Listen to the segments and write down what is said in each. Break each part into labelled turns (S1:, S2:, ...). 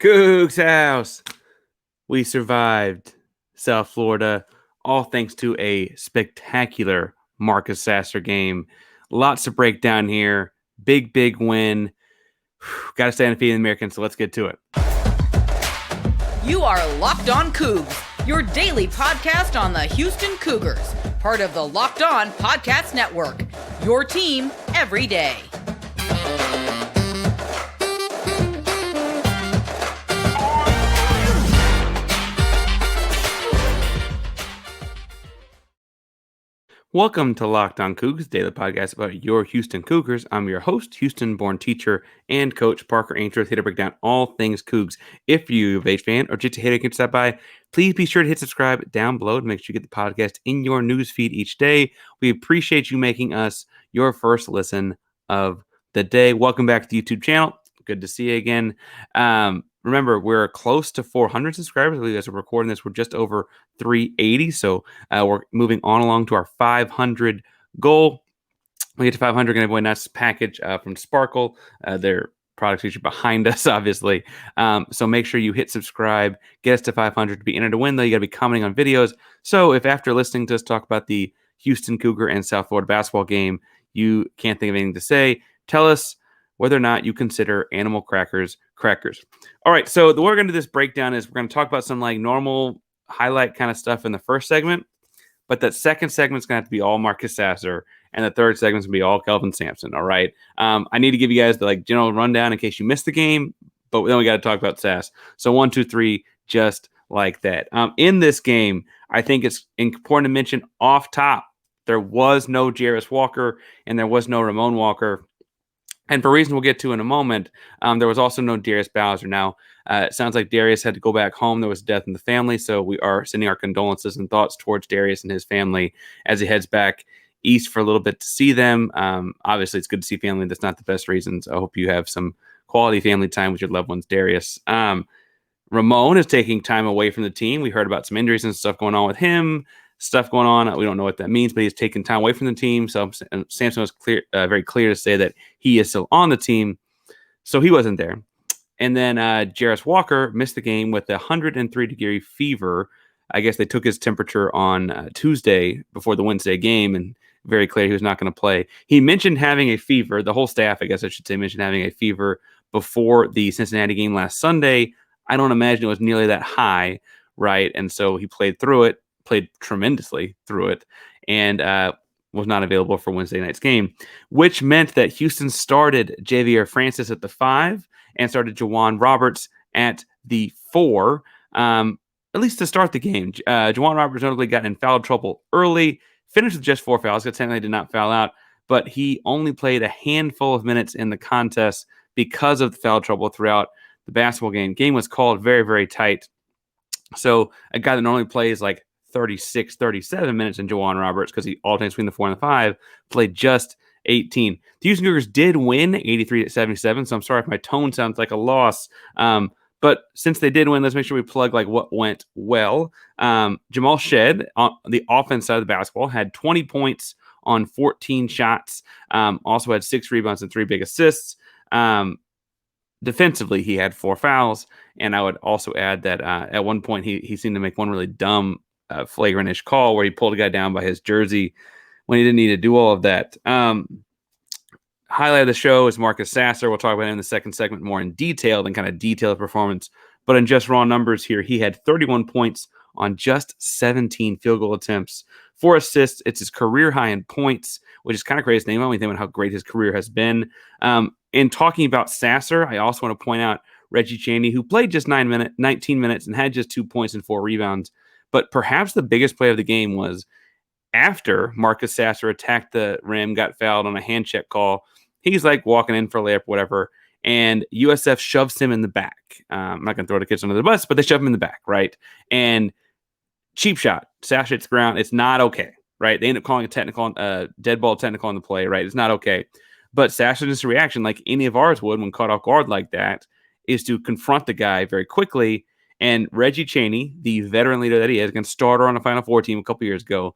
S1: Coogs House. We survived South Florida, all thanks to a spectacular Marcus Sasser game. Lots to break down here. Big win. Got to stay undefeated in the American, so let's get to it.
S2: You are Locked On Cougs, your daily podcast on the Houston Cougars, part of the Locked On Podcast Network, your team every day.
S1: Welcome to Locked On Cougs, daily podcast about your Houston Cougars. I'm your host, Houston-born teacher and coach Parker Ainsworth, here to break down all things Cougs. If you're a fan or just a hater can stop by, please be sure to hit subscribe down below to make sure you get the podcast in your news feed each day. We appreciate you making us your first listen of the day. Welcome back to the YouTube channel. Good to see you again. Remember, we're close to 400 subscribers. I believe as we're recording this, we're just over 380. So we're moving on along to our 500 goal. We get to 500, going to have a nice package from Sparkle. Their products feature behind us, obviously. So make sure you hit subscribe. Get us to 500 to be entered to win, though. You got to be commenting on videos. So if after listening to us talk about the Houston Cougar and South Florida basketball game, you can't think of anything to say, tell us whether or not you consider animal crackers. All right, so the way we're going to do this breakdown is we're going to talk about some like normal highlight kind of stuff in the first segment, but that second segment's going to have to be all Marcus Sasser, and the third segment's going to be all Kelvin Sampson, all right? I need to give you guys the like general rundown in case you missed the game, but then we got to talk about Sass. So 1, 2, 3, just like that. In this game, I think it's important to mention off top, there was no Jarace Walker, and there was no Ramon Walker. And for reasons we'll get to in a moment, there was also no Darius Bowser. Now, it sounds like Darius had to go back home. There was death in the family, so we are sending our condolences and thoughts towards Darius and his family as he heads back east for a little bit to see them. Obviously, it's good to see family. That's not the best reasons. I hope you have some quality family time with your loved ones, Darius. Ramon is taking time away from the team. We heard about some injuries and stuff going on with him. Stuff going on. We don't know what that means, but he's taken time away from the team. So Sampson was very clear to say that he is still on the team. So he wasn't there. And then Jarace Walker missed the game with a 103-degree fever. I guess they took his temperature on Tuesday before the Wednesday game, and very clear he was not going to play. He mentioned having a fever. The whole staff, I guess I should say, mentioned having a fever before the Cincinnati game last Sunday. I don't imagine it was nearly that high, right? And so he played tremendously through it, and was not available for Wednesday night's game, which meant that Houston started Javier Francis at the 5 and started Juwan Roberts at the 4, at least to start the game. Juwan Roberts notably got in foul trouble early, finished with just 4 fouls, because technically did not foul out, but he only played a handful of minutes in the contest because of the foul trouble throughout the basketball game. Game was called very, very tight. So a guy that normally plays like 36, 37 minutes in Juwan Roberts, because he alternates between the 4 and the 5, played just 18. The Houston Cougars did win 83-77, so I'm sorry if my tone sounds like a loss. But since they did win, let's make sure we plug like what went well. Jamal Shead on the offense side of the basketball had 20 points on 14 shots. Also had 6 rebounds and 3 big assists. Defensively, he had 4 fouls, and I would also add that at one point he seemed to make one really dumb flagrant-ish call where he pulled a guy down by his jersey when he didn't need to do all of that. Highlight of the show is Marcus Sasser. We'll talk about him in the second segment more in detail and kind of detailed performance. But in just raw numbers here, he had 31 points on just 17 field goal attempts, 4 assists. It's his career high in points, which is kind of crazy to think about when you think about how great his career has been. In talking about Sasser, I also want to point out Reggie Chaney, who played just 19 minutes and had just 2 points and 4 rebounds. But perhaps the biggest play of the game was after Marcus Sasser attacked the rim, got fouled on a hand check call. He's like walking in for a layup, whatever, and USF shoves him in the back. I'm not going to throw the kids under the bus, but they shove him in the back, right? And cheap shot. Sasser hits the ground. It's not okay, right? They end up calling a dead ball technical on the play, right? It's not okay. But Sasser's reaction, like any of ours would when caught off guard like that, is to confront the guy very quickly. And Reggie Chaney, the veteran leader that he is, against starter on a Final Four team a couple years ago,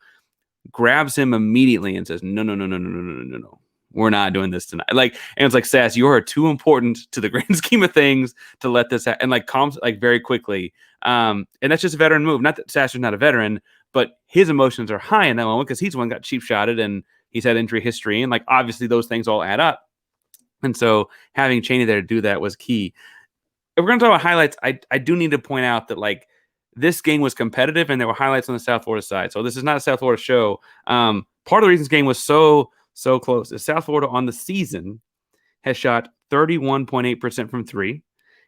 S1: grabs him immediately and says, no. we're not doing this tonight. Like, and it's like, Sass, you are too important to the grand scheme of things to let this happen. And like calms like very quickly. And that's just a veteran move. Not that Sasser's not a veteran, but his emotions are high in that moment because he's the one got cheap shotted and he's had injury history. And like, obviously those things all add up. And so having Chaney there to do that was key. If we're going to talk about highlights, I do need to point out that like this game was competitive and there were highlights on the South Florida side. So this is not a South Florida show. Part of the reason this game was so close is South Florida on the season has shot 31.8% from three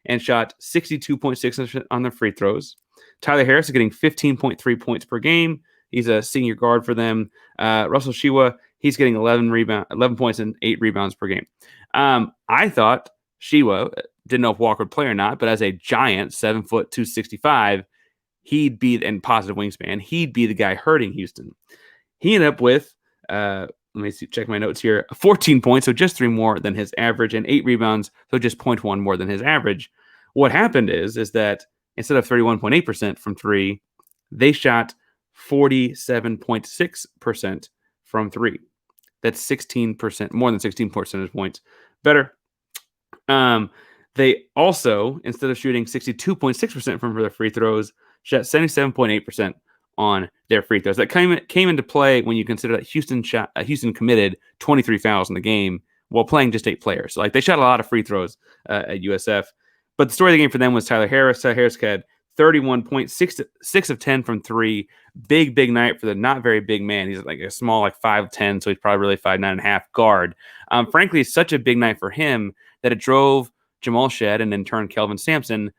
S1: and shot 62.6% on the free throws. Tyler Harris is getting 15.3 points per game. He's a senior guard for them. Russell Shewa, he's getting 11 points and 8 rebounds per game. I thought Shewa, didn't know if Walker would play or not, but as a giant, 7 foot, 265, he'd be, and positive wingspan, he'd be the guy hurting Houston. He ended up with, let me see, check my notes here, 14 points, so just 3 more than his average, and 8 rebounds, so just 0.1 more than his average. What happened is that instead of 31.8% from three, they shot 47.6% from three. That's 16%, more than 16 percentage points better. They also, instead of shooting 62.6% from their free throws, shot 77.8% on their free throws. That came into play when you consider that Houston committed 23 fouls in the game while playing just 8 players. So, like, they shot a lot of free throws at USF. But the story of the game for them was Tyler Harris. Tyler Harris had 31.6 of 10 from three. Big night for the not very big man. He's like a small, like 5'10", so he's probably really 5'9.5" guard. Frankly, it's such a big night for him that it drove Jamal Shead and in turn Kelvin Sampson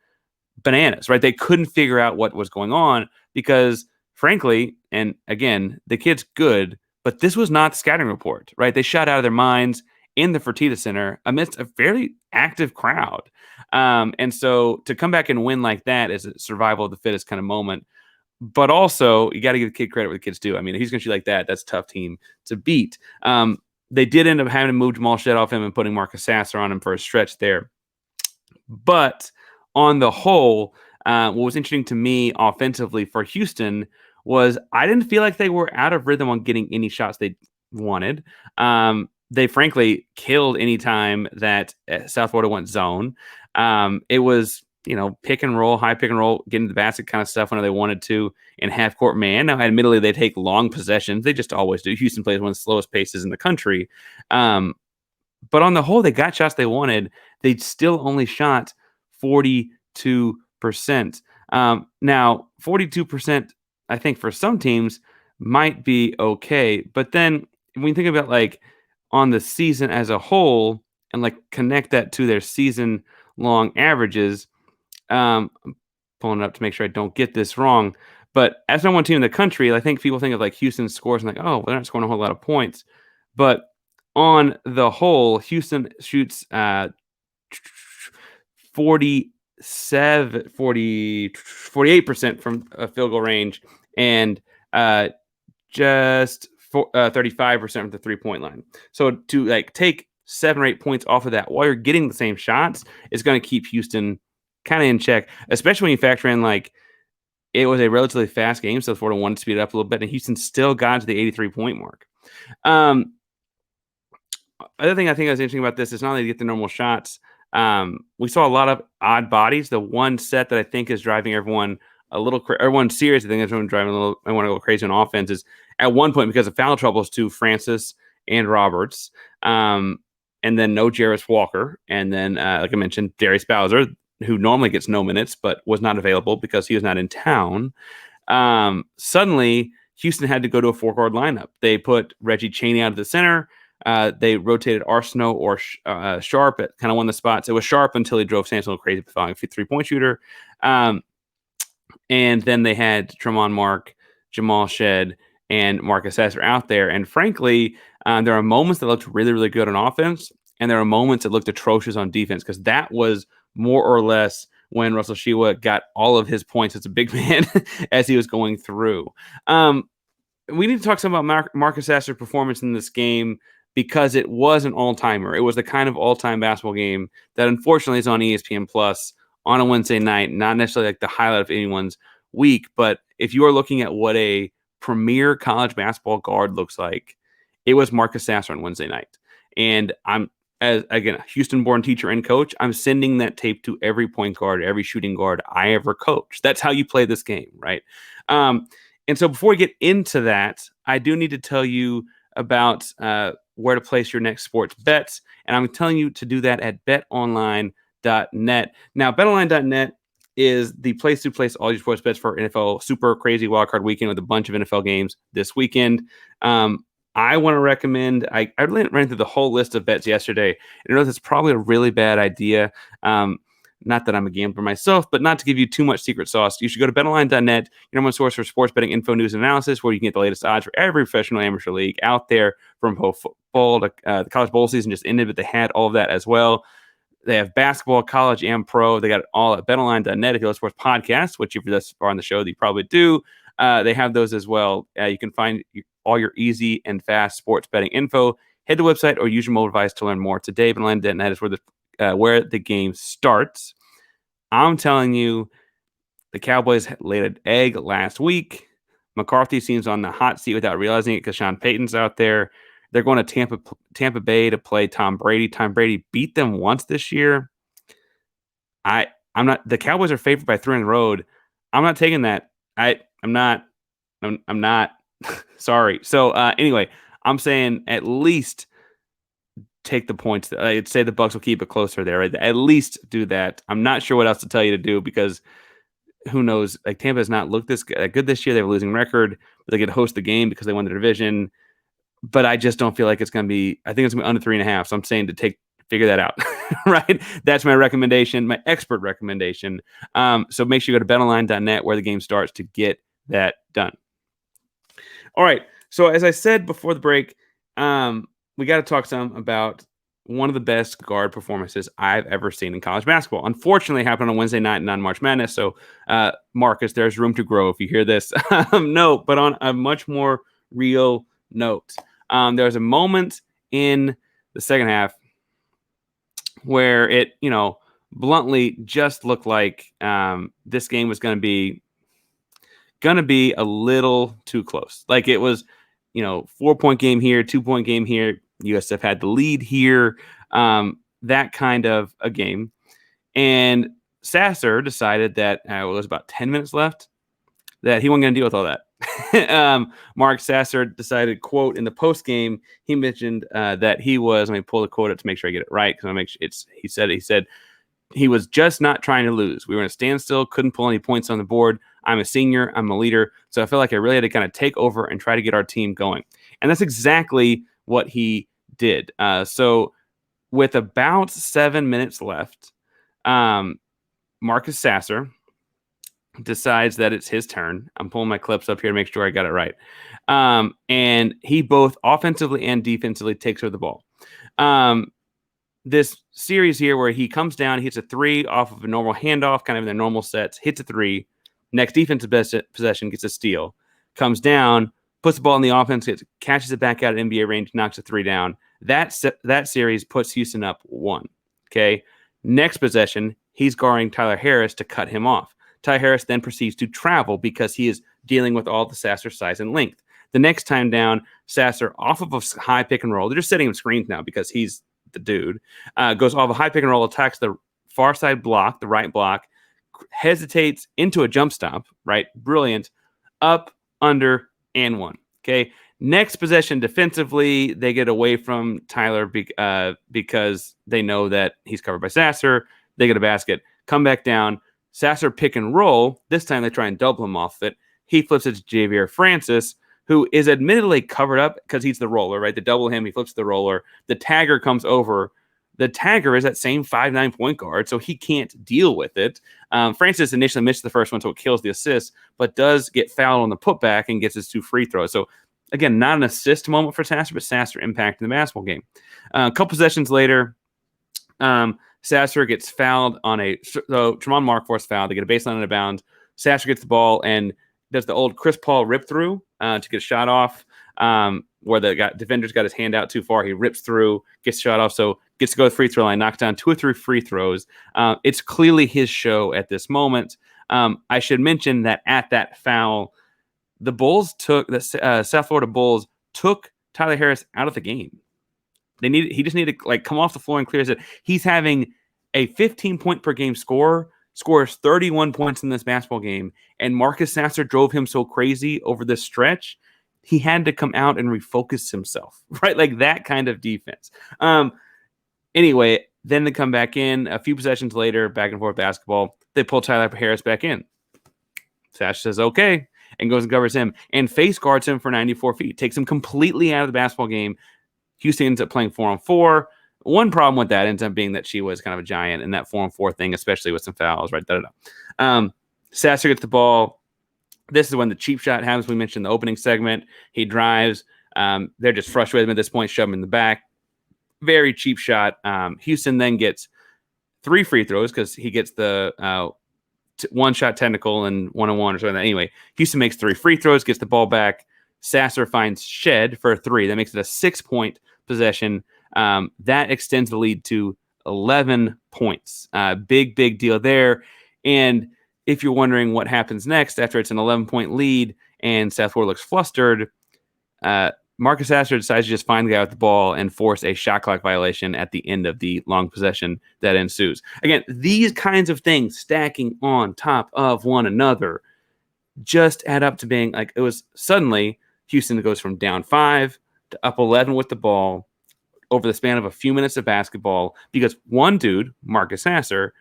S1: bananas, right? They couldn't figure out what was going on because, frankly, and again, the kid's good, but this was not the scouting report, right? They shot out of their minds in the Fertitta Center amidst a fairly active crowd. And so to come back and win like that is a survival of the fittest kind of moment. But also, you got to give the kid credit where the kids do. I mean, if he's going to shoot like that, that's a tough team to beat. They did end up having to move Jamal Shead off him and putting Marcus Sasser on him for a stretch there. But on the whole, what was interesting to me offensively for Houston was I didn't feel like they were out of rhythm on getting any shots they wanted. They frankly killed any time that South Florida went zone. It was, pick and roll, high pick and roll, getting the basket kind of stuff whenever they wanted to in half court man. Now, admittedly, they take long possessions. They just always do. Houston plays one of the slowest paces in the country. But on the whole, they got shots they wanted. They still only shot 42%. Now, 42%, I think for some teams might be okay. But then when you think about like on the season as a whole and like connect that to their season long averages, I'm pulling it up to make sure I don't get this wrong. But as number one team in the country, I think people think of like Houston scores and like, oh, well, they're not scoring a whole lot of points. But on the whole, Houston shoots 48% from a field goal range and just 35% from the 3-point line. So to like take 7 or 8 points off of that while you're getting the same shots is going to keep Houston kind of in check, especially when you factor in like it was a relatively fast game, so Florida wanted to speed it up a little bit, and Houston still got to the 83-point mark. Other thing I think was interesting about this is not only to get the normal shots, we saw a lot of odd bodies. The one set that I think is driving everyone a little, everyone serious, I think everyone driving a little, I want to go crazy on offense is at one point because of foul troubles to Francis and Roberts, and then no Jarace Walker, and then like I mentioned, Darius Bowser, who normally gets no minutes but was not available because he was not in town. Suddenly, Houston had to go to a 4-guard lineup. They put Reggie Chaney out of the center. They rotated Arsenault or Sharp at kind of one of the spots. It was Sharp until he drove Sampson crazy for following a 3-point shooter. And then they had Tremont Mark, Jamal Shead, and Marcus Sasser out there. And frankly, there are moments that looked really, really good on offense, and there are moments that looked atrocious on defense because that was more or less when Russell Shewa got all of his points as a big man as he was going through. We need to talk some about Marcus Sasser's performance in this game because it was an all-timer. It was the kind of all-time basketball game that unfortunately is on ESPN Plus on a Wednesday night, not necessarily like the highlight of anyone's week, but if you are looking at what a premier college basketball guard looks like, it was Marcus Sasser on Wednesday night. And I'm, as again, a Houston-born teacher and coach, I'm sending that tape to every point guard, every shooting guard I ever coach. That's how you play this game, right? And so before we get into that, I do need to tell you about where to place your next sports bets. And I'm telling you to do that at betonline.net. Now, betonline.net is the place to place all your sports bets for NFL super crazy wildcard weekend with a bunch of NFL games this weekend. I want to recommend, I ran through the whole list of bets yesterday, and I know that's probably a really bad idea. Not that I'm a gambler myself, but not to give you too much secret sauce. You should go to betonline.net, your number one source for sports betting info, news, and analysis, where you can get the latest odds for every professional amateur league out there, from football to the college bowl season just ended, but they had all of that as well. They have basketball, college, and pro. They got it all at betonline.net. If you love sports podcasts, which if you're this far on the show, you probably do, they have those as well. You can find all your easy and fast sports betting info. Head to the website or use your mobile device to learn more today. betonline.net is where the game starts. I'm telling you, the Cowboys laid an egg last week. McCarthy seems on the hot seat without realizing it because Sean Payton's out there. They're going to Tampa Bay to play Tom Brady. Tom Brady beat them once this year. I'm not. The Cowboys are favored by 3 on the road. I'm not taking that. I'm not. Sorry. So anyway, I'm saying at least take the points. I'd say the Bucs will keep it closer there. Right? At least do that. I'm not sure what else to tell you to do because who knows? Like Tampa has not looked this good this year. They have a losing record, but they get to host the game because they won the division. But I just don't feel like it's going to be. I think it's going to be under 3.5. So I'm saying to figure that out. Right? That's my recommendation, my expert recommendation. So make sure you go to betonline.net where the game starts to get that done. All right. So as I said before the break, we got to talk some about one of the best guard performances I've ever seen in college basketball. Unfortunately, it happened on Wednesday night, not March Madness. So, Marcus, there's room to grow if you hear this. No, but on a much more real note, there was a moment in the second half where it, bluntly just looked like this game was going to be a little too close. Like it was, 4-point game here, 2-point game here. USF had the lead here, that kind of a game. And Sasser decided that it was about 10 minutes left, that he wasn't going to deal with all that. Marcus Sasser decided, quote, in the post game, he mentioned that he was, let me pull the quote up to make sure I get it right, because he said he was just not trying to lose. We were in a standstill, couldn't pull any points on the board. I'm a senior, I'm a leader, so I feel like I really had to kind of take over and try to get our team going. And that's exactly what he did. So with about 7 minutes left, Marcus Sasser decides that it's his turn. I'm pulling my clips up here to make sure I got it right. And he both offensively and defensively takes over the ball. This series here where he comes down, hits a 3 off of a normal handoff, kind of in their normal sets, hits a 3. Next defensive possession gets a steal, comes down, puts the ball in the offense, catches it back out at NBA range, knocks a 3 down. That series puts Houston up 1. Okay. Next possession, he's guarding Tyler Harris to cut him off. Tyler Harris then proceeds to travel because he is dealing with all the Sasser size and length. The next time down, Sasser off of a high pick and roll. They're just setting him screens now because he's the dude. Goes off a high pick and roll, attacks the far side block, the right block, hesitates into a jump stop, right? Brilliant. Up, under, and 1. Okay. Next possession defensively, they get away from Tyler because they know that he's covered by Sasser. They get a basket, come back down. Sasser pick and roll. This time they try and double him off it. He flips it to Javier Francis, who is admittedly covered up because he's the roller, right? They double him. He flips the roller. The tagger comes over. The tagger is that same 5'9" point guard, so he can't deal with it. Francis initially missed the first one, so it kills the assist, but does get fouled on the putback and gets his 2 free throws. So, again, not an assist moment for Sasser, but Sasser impacting the basketball game. A couple possessions later, Sasser gets fouled so Tremont Mark forced foul. They get a baseline out of bounds. Sasser gets the ball and does the old Chris Paul rip through to get a shot off, where the defender's got his hand out too far. He rips through, gets shot off, so gets to go to the free throw line, knocks down 2 or 3 free throws. It's clearly his show at this moment. I should mention that at that foul, the South Florida Bulls took Tyler Harris out of the game. He just needed to like come off the floor and clear his head. He's having a 15-point per game score, scores 31 points in this basketball game, and Marcus Sasser drove him so crazy over this stretch, he had to come out and refocus himself, right? Like that kind of defense. Anyway, then they come back in a few possessions later, back and forth basketball. They pull Tyler Harris back in. Sash says, okay, and goes and covers him and face guards him for 94 feet, takes him completely out of the basketball game. Houston ends up playing 4-on-4. One problem with that ends up being that she was kind of a giant in that 4-on-4 thing, especially with some fouls, right? Sasser gets the ball. This is when the cheap shot happens. We mentioned the opening segment. He drives. They're just frustrated at this point, shove him in the back. Very cheap shot. Houston then gets 3 free throws because he gets the one shot technical and 1-on-1 or something. Anyway, Houston makes 3 free throws, gets the ball back. Sasser finds Shead for a 3. That makes it a 6-point possession. That extends the lead to 11 points. Big deal there. And if you're wondering what happens next after it's an 11-point lead and South Florida looks flustered, Marcus Sasser decides to just find the guy with the ball and force a shot clock violation at the end of the long possession that ensues. Again, these kinds of things stacking on top of one another just add up to being like, it was suddenly Houston goes from down 5 to up 11 with the ball over the span of a few minutes of basketball because one dude, Marcus Sasser,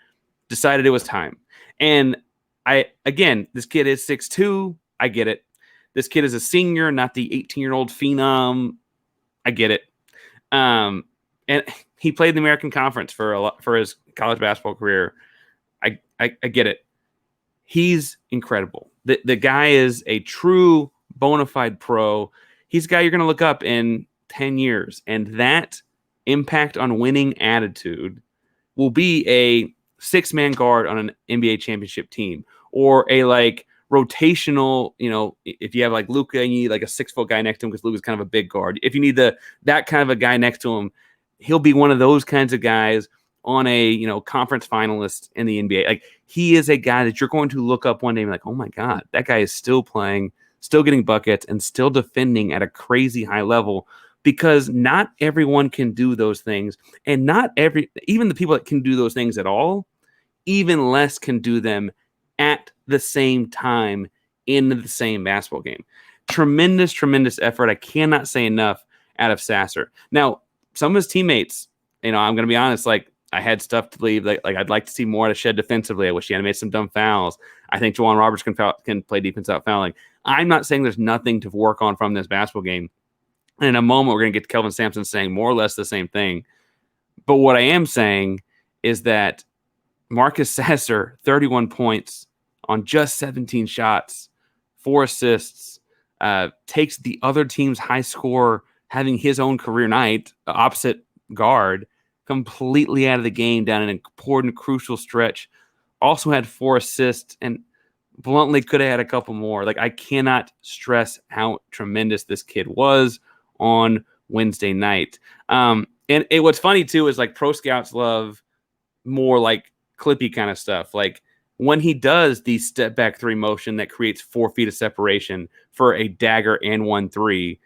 S1: decided it was time. And this kid is 6'2". I get it. This kid is a senior, not the 18-year-old phenom. I get it. And he played the American Conference for his college basketball career. I get it. He's incredible. The guy is a true bona fide pro. He's a guy you're going to look up in 10 years. And that impact on winning attitude will be a 6-man guard on an NBA championship team or a rotational, if you have like Luka and you need like a 6-foot guy next to him because Luka's kind of a big guard. If you need that kind of a guy next to him, he'll be one of those kinds of guys on a conference finalist in the NBA. Like he is a guy that you're going to look up one day and be like, oh my God, that guy is still playing, still getting buckets, and still defending at a crazy high level because not everyone can do those things. And even the people that can do those things at all, even less can do them at the same time in the same basketball game. Tremendous effort. I cannot say enough out of Sasser. Now, some of his teammates, I'm going to be honest, I had stuff to leave. Like I'd like to see more out of Shead defensively. I wish he had made some dumb fouls. I think Juwan Roberts can play defense without fouling. I'm not saying there's nothing to work on from this basketball game. And in a moment, we're going to get to Kelvin Sampson saying more or less the same thing. But what I am saying is that Marcus Sasser, 31 points on just 17 shots, 4 assists, takes the other team's high score, having his own career night, opposite guard, completely out of the game down an important, crucial stretch. Also had 4 assists and bluntly could have had a couple more. I cannot stress how tremendous this kid was on Wednesday night. What's funny too is pro scouts love more clippy kind of stuff. When he does the step back 3 motion that creates 4 feet of separation for a dagger and 1-3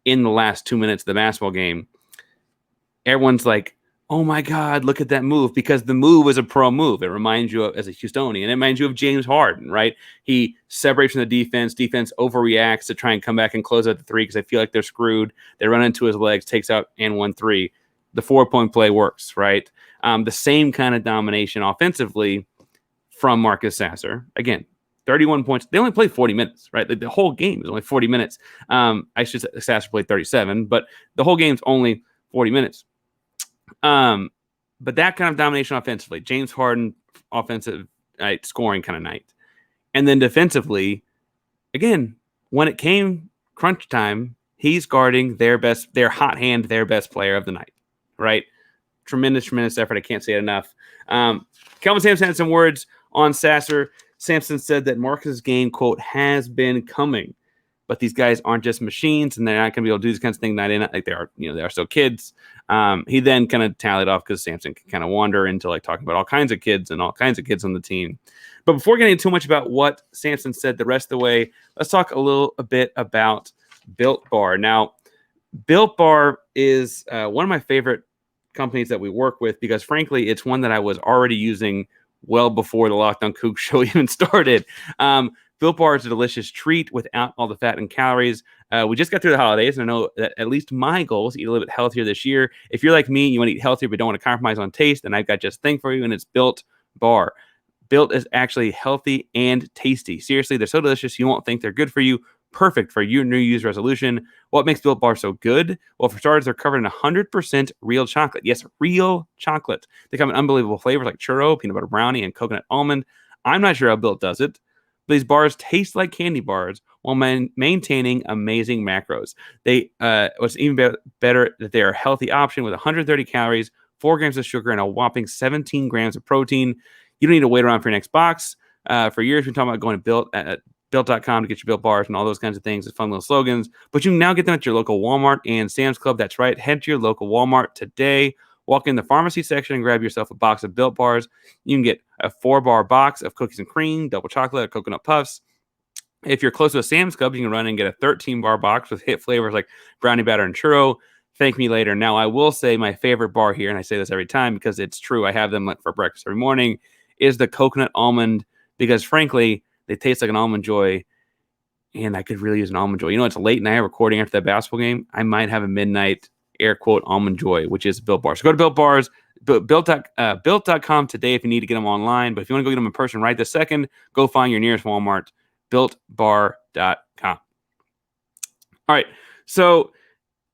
S1: in the last 2 minutes of the basketball game, everyone's like, oh my God, look at that move, because the move is a pro move. It reminds you of, as a Houstonian, it reminds you of James Harden, right? He separates from the defense overreacts to try and come back and close out the 3 because they feel like they're screwed. They run into his legs, takes out and 1-3. The 4-point play works, right? The same kind of domination offensively from Marcus Sasser. Again, 31 points. They only played 40 minutes, right? The whole game is only 40 minutes. Sasser played 37, but the whole game's only 40 minutes. But that kind of domination offensively, James Harden offensive scoring kind of night. And then defensively, again, when it came crunch time, he's guarding their best player of the night, right? Tremendous effort. I can't say it enough. Kelvin Sampson had some words on Sasser. Sampson said that Marcus' game, quote, has been coming, but these guys aren't just machines, and they're not going to be able to do these kinds of things night in. They are still kids. He then kind of tallied off because Sampson can kind of wander into talking about all kinds of kids and all kinds of kids on the team. But before getting too much about what Sampson said the rest of the way, let's talk a bit about Built Bar. Now, Built Bar is one of my favorite companies that we work with because, frankly, it's one that I was already using well before the Locked On Cougs show even started. Built Bar is a delicious treat without all the fat and calories. We just got through the holidays, and I know that at least my goal is to eat a little bit healthier this year. If you're like me, you want to eat healthier but don't want to compromise on taste, then I've got just a thing for you, and it's Built Bar. Built is actually healthy and tasty. Seriously, they're so delicious you won't think they're good for you. Perfect for your New Year's resolution. What makes Built Bar so good? Well, for starters, they're covered in 100% real chocolate. Yes, real chocolate. They come in unbelievable flavors like churro, peanut butter brownie, and coconut almond. I'm not sure how Built does it, but these bars taste like candy bars while maintaining amazing macros. What's even better that they are a healthy option with 130 calories, 4 grams of sugar, and a whopping 17 grams of protein. You don't need to wait around for your next box. For years, we've been talking about going to Built.com to get your Built Bars and all those kinds of things. It's fun little slogans. But you can now get them at your local Walmart and Sam's Club. That's right. Head to your local Walmart today. Walk in the pharmacy section and grab yourself a box of Built Bars. You can get a 4-bar box of cookies and cream, double chocolate, or coconut puffs. If you're close to a Sam's Club, you can run and get a 13-bar box with hit flavors like brownie batter and churro. Thank me later. Now, I will say my favorite bar here, and I say this every time because it's true. I have them for breakfast every morning, is the coconut almond because, frankly, they taste like an Almond Joy, and I could really use an Almond Joy. It's late night recording after that basketball game. I might have a midnight, air quote, Almond Joy, which is Built Bar. So go to Built Bars, Built.com today if you need to get them online. But if you want to go get them in person right this second, go find your nearest Walmart, BuiltBar.com. All right, so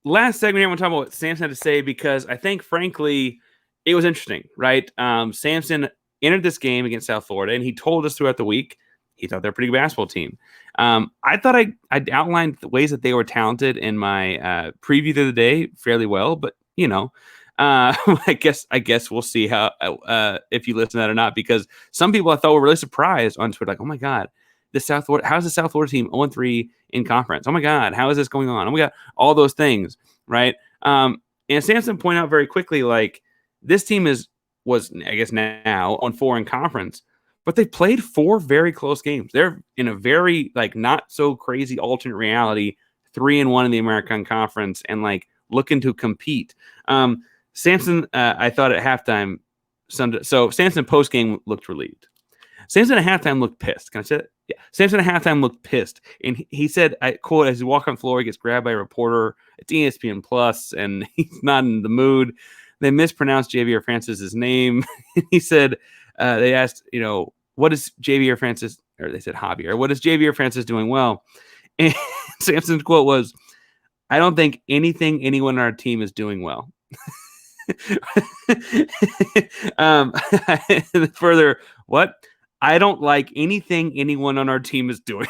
S1: last segment here, I want to talk about what Sampson had to say because I think, frankly, it was interesting, right? Sampson entered this game against South Florida, and he told us throughout the week he thought they're a pretty good basketball team. I thought I'd outlined the ways that they were talented in my preview of the day fairly well, but I guess we'll see how if you listen to that or not, because some people I thought were really surprised on Twitter, like, oh my God, how's the South Florida team 0-3 in conference? Oh my God, how is this going on? Oh my God, all those things, right? And Sampson pointed out very quickly, like, this team was I guess now 0-4 in conference, but they played 4 very close games. They're in a very not so crazy alternate reality, 3-1 in the American Conference, and looking to compete. Sampson, I thought at halftime, so Sampson post game looked relieved. Sampson at halftime looked pissed. Can I say that? Yeah. Sampson at halftime looked pissed, and he said, I quote, as he walked on the floor, he gets grabbed by a reporter. It's ESPN Plus, and he's not in the mood. They mispronounced Javier Francis's name. He said, they asked, what is Javier Francis, or they said Javier, what is Javier Francis doing well? And Sampson's quote was, I don't think anyone on our team is doing well. Further, what? I don't like anything anyone on our team is doing.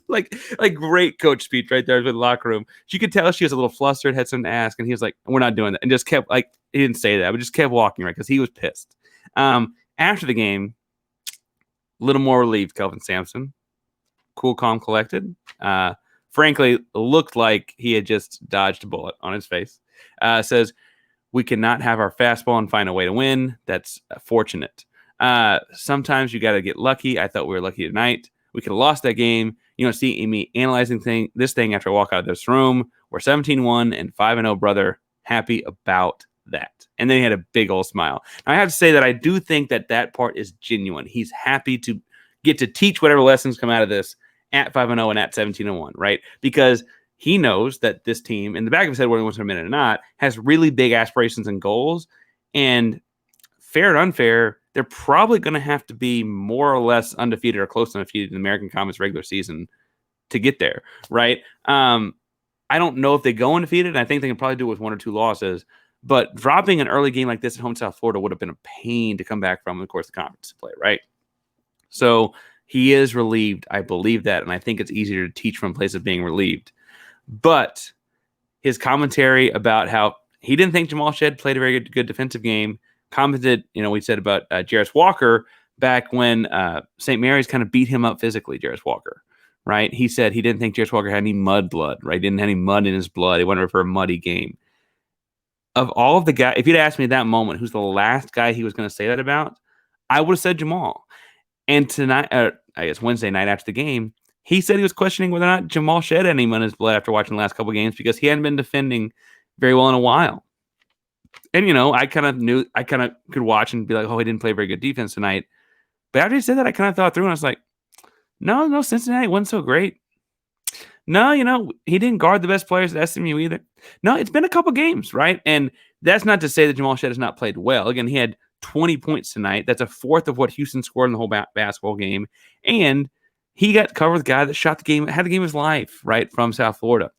S1: like great coach speech right there in the locker room. You could tell she was a little flustered, had something to ask, and he was like, we're not doing that. And just kept he didn't say that, but just kept walking, right? Because he was pissed. After the game, a little more relieved, Kelvin Sampson. Cool, calm, collected. Frankly, looked like he had just dodged a bullet on his face. Says, we cannot have our fastball and find a way to win. That's fortunate. Sometimes you got to get lucky. I thought we were lucky tonight. We could have lost that game. See me analyzing this thing after I walk out of this room. We're 17-1 and 5-0, brother. Happy about that. And then he had a big old smile. Now, I have to say that I do think that part is genuine. He's happy to get to teach whatever lessons come out of this at 5-0 and at 17-1, right? Because he knows that this team, in the back of his head, whether he wants to admit it or not, has really big aspirations and goals. And fair and unfair, they're probably going to have to be more or less undefeated or close to undefeated in the American Conference regular season to get there, right? I don't know if they go undefeated. And I think they can probably do it with 1 or 2 losses. But dropping an early game like this at home South Florida would have been a pain to come back from, of course, the conference play, right? So he is relieved. I believe that. And I think it's easier to teach from a place of being relieved. But his commentary about how he didn't think Jamal Shead played a very good defensive game, commented, we said about Jarace Walker back when St. Mary's kind of beat him up physically, Jarace Walker, right? He said he didn't think Jarace Walker had any mud blood, right? Didn't have any mud in his blood. He wanted for a muddy game. Of all of the guys, if you'd asked me at that moment who's the last guy he was going to say that about, I would have said Jamal. And tonight, I guess Wednesday night after the game, he said he was questioning whether or not Jamal Shead had any in his blood after watching the last couple of games because he hadn't been defending very well in a while. And, I kind of could watch and be like, oh, he didn't play very good defense tonight. But after he said that, I kind of thought through and I was like, no, Cincinnati wasn't so great. No, he didn't guard the best players at SMU either. No, it's been a couple games, right? And that's not to say that Jamal Shead has not played well. Again, he had 20 points tonight. That's a fourth of what Houston scored in the whole basketball game. And he got covered with a guy that shot the game, had the game of his life, right, from South Florida.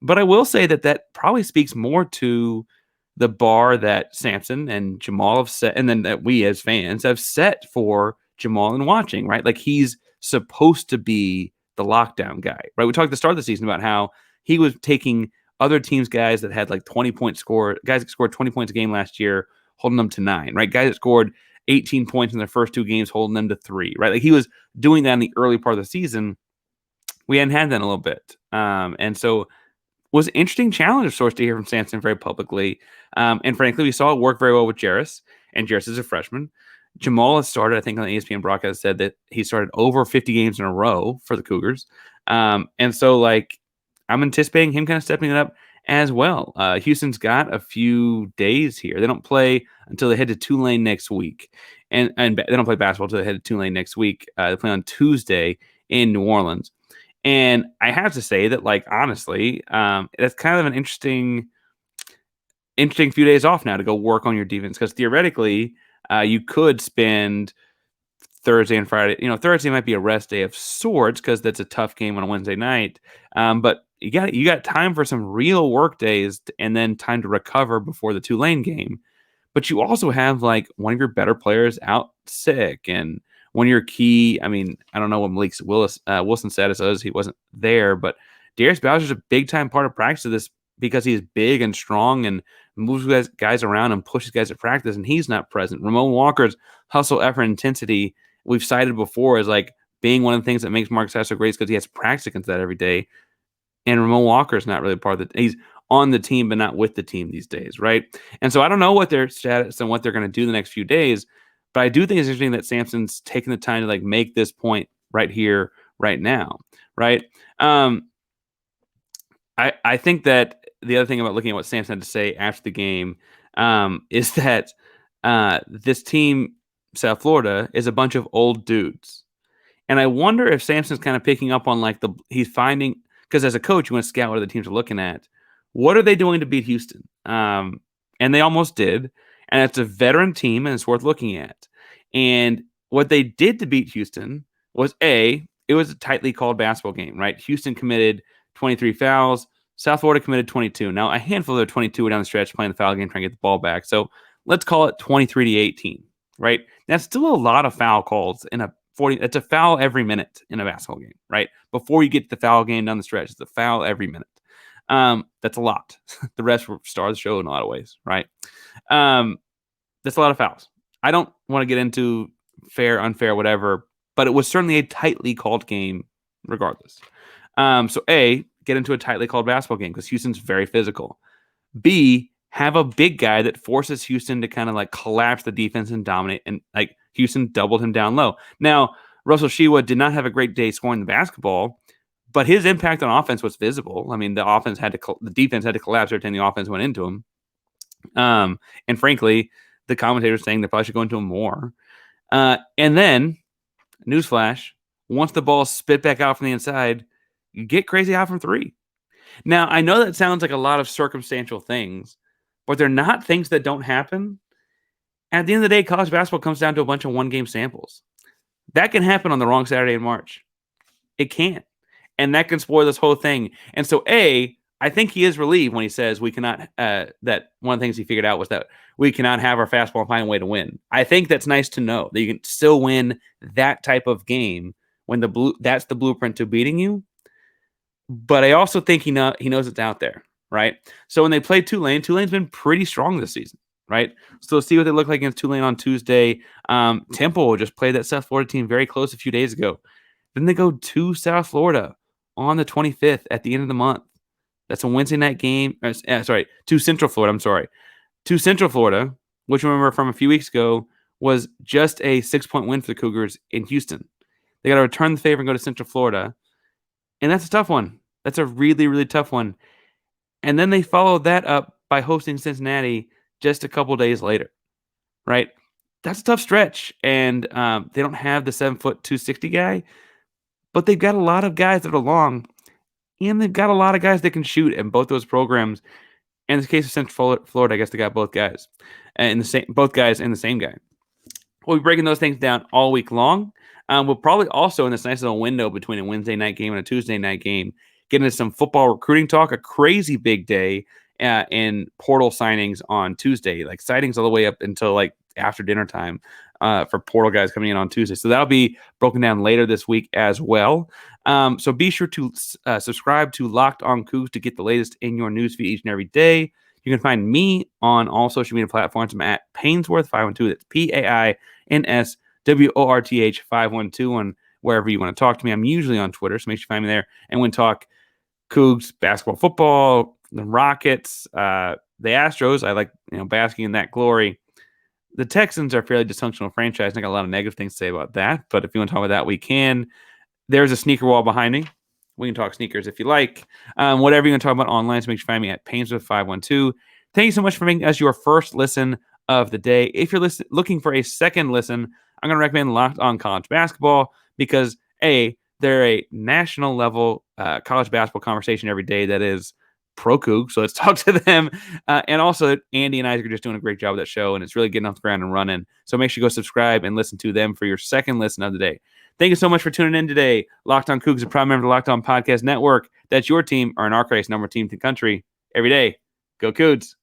S1: But I will say that probably speaks more to the bar that Sampson and Jamal have set, and then that we as fans have set for Jamal and watching, right? Like he's supposed to be the lockdown guy, right? We talked at the start of the season about how he was taking other teams' guys that had like 20 points scored, guys that scored 20 points a game last year, holding them to 9, right? Guys that scored 18 points in their first 2 games, holding them to 3, right? Like he was doing that in the early part of the season. We hadn't had that in a little bit. And so was an interesting challenge of sorts to hear from Sampson very publicly. And frankly, we saw it work very well with Jarace, and Jarace is a freshman. Jamal has started, I think on the ESPN broadcast, said that he started over 50 games in a row for the Cougars. And so, like, I'm anticipating him kind of stepping it up as well. Houston's got a few days here. They don't play until they head to Tulane next week. And they don't play basketball until they head to Tulane next week. They play on Tuesday in New Orleans. And I have to say that, like, honestly, that's kind of an interesting few days off now to go work on your defense. Because theoretically, you could spend Thursday and Friday. Thursday might be a rest day of sorts because that's a tough game on a Wednesday night. But you got time for some real work days and then time to recover before the Tulane game. But you also have like one of your better players out sick and one of your key. I mean, I don't know what Malik Wilson's status is. He wasn't there, but Darius Bowser's a big time part of practice of this because he's big and strong and moves guys around and pushes guys at practice, and he's not present. Ramon Walker's hustle, effort, intensity we've cited before as like being one of the things that makes Marcus Sasser great because he has to practice against that every day. And Ramon Walker's not really part of the. He's on the team, but not with the team these days, right? And so I don't know what their status and what they're going to do the next few days, but I do think it's interesting that Sampson's taking the time to like make this point right here, right now, right? I think that the other thing about looking at what Sampson had to say after the game is that this team, South Florida, is a bunch of old dudes. And I wonder if Sampson's kind of picking up on like he's finding, because as a coach, you want to scout what other teams are looking at. What are they doing to beat Houston? And they almost did. And it's a veteran team, and it's worth looking at. And what they did to beat Houston was, it was a tightly called basketball game, right? Houston committed 23 fouls. South Florida committed 22. Now, a handful of their 22 were down the stretch playing the foul game, trying to get the ball back. So let's call it 23-18, right? That's still a lot of foul calls in a 40. It's a foul every minute in a basketball game, right? Before you get to the foul game down the stretch, it's a foul every minute. That's a lot. The refs were star of the show in a lot of ways, right? That's a lot of fouls. I don't want to get into fair, unfair, whatever, but it was certainly a tightly called game regardless. So get into a tightly called basketball game because Houston's very physical. B, have a big guy that forces Houston to kind of like collapse the defense and dominate, and like Houston doubled him down low. Now, Russell Shewa did not have a great day scoring the basketball, but his impact on offense was visible. I mean, the defense had to collapse every time the offense went into him. And frankly, the commentators saying they probably should go into him more. And then, newsflash, once the ball spit back out from the inside, you get crazy out from 3. Now, I know that sounds like a lot of circumstantial things, but they're not things that don't happen. And at the end of the day, college basketball comes down to a bunch of one-game samples. That can happen on the wrong Saturday in March. It can. And that can spoil this whole thing. And so, I think he is relieved when he says we cannot, that one of the things he figured out was that we cannot have our fastball and find a way to win. I think that's nice to know that you can still win that type of game when that's the blueprint to beating you. But I also think he knows it's out there, right? So when they play Tulane's been pretty strong this season, right? So let's see what they look like against Tulane on Tuesday. Temple just played that South Florida team very close a few days ago. Then they go to South Florida on the 25th at the end of the month. That's a Wednesday night game. To Central Florida. I'm sorry. To Central Florida, which remember from a few weeks ago was just a 6-point win for the Cougars in Houston. They got to return the favor and go to Central Florida. And that's a tough one. That's a really, really tough one. And then they followed that up by hosting Cincinnati just a couple days later, right? That's a tough stretch. And they don't have the 7-foot 260 guy, but they've got a lot of guys that are long, and they've got a lot of guys that can shoot in both those programs. In the case of Central Florida, I guess they got both guys and both guys and the same guy. We'll be breaking those things down all week long. We'll probably also, in this nice little window between a Wednesday night game and a Tuesday night game, get into some football recruiting talk, a crazy big day in portal signings on Tuesday, like sightings all the way up until like after dinner time for portal guys coming in on Tuesday. So that'll be broken down later this week as well. So be sure to subscribe to Locked On Cougs to get the latest in your newsfeed each and every day. You can find me on all social media platforms. I'm at Painsworth512. That's PAINSWORTH 512 on wherever you want to talk to me. I'm usually on Twitter, so make sure you find me there. And when talk Cougs, basketball, football, the Rockets, the Astros, I like basking in that glory. The Texans are a fairly dysfunctional franchise, and I got a lot of negative things to say about that. But if you want to talk about that, we can. There's a sneaker wall behind me. We can talk sneakers if you like. Whatever you want to talk about online, so make sure you find me at Painsworth512. Thank you so much for making us your first listen of the day. If you're looking for a second listen, I'm going to recommend Locked On College Basketball because, A, they're a national level college basketball conversation every day that is pro Coug. So let's talk to them. And also, Andy and Isaac are just doing a great job of that show, and it's really getting off the ground and running. So make sure you go subscribe and listen to them for your second listen of the day. Thank you so much for tuning in today. Locked On Cougs, a proud member of the Locked On Podcast Network. That's your team, or in our case, number one team in the country. Every day, go Cougs.